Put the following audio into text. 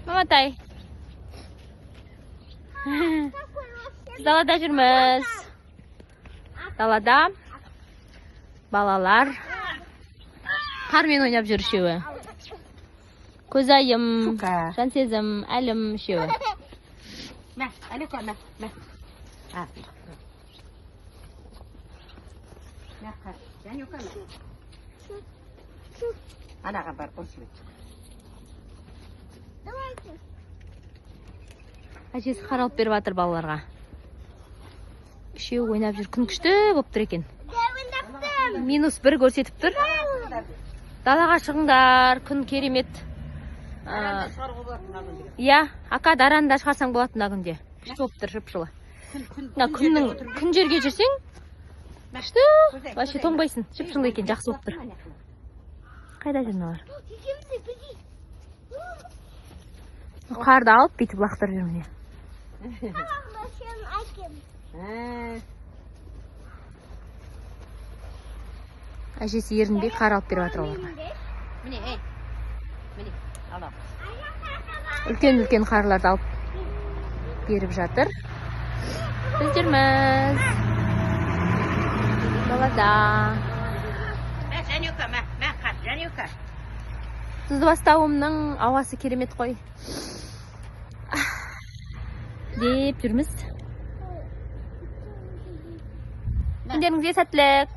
Маматай. Далада жүрміз. Далада балалар қармен ойнап жүр үшеуі. Көзайым, Жансезім, Әлім үшеуі. Мә, Әліка, мә. Жанюка, мә. Анаға бар, қосылы. Әжесі қаралып беріп жатыр балаларға. Үшеуі ойнап жүр. Күн күшті болып тұр екен. -1 көрсетіп тұр. Далаға шығыңдар, күн керемет. Иә, ака дараны да шығарсаң болатын мына күнде. Күшті болып тұр, жып-жылы. Күн жерге жүрсең, күшті, вообще тоңбайсың. Жып-жылы екен, жақсы болып тұр. Қайда жүр мыналар? Қарды алып, бүйтіп лақтырып жүр міне. Әжесі ерінбей қар алып беріп жатыр оларға. Міне, алам. Үлкен қарларды алып беріп жатыр. Біз жүрміз. Далада. Жанюка, мә, қар, Жанюка. Тұздыбастауымның ауасы керемет қой. Деп жүрміз. Күндеріңізге сәттілік.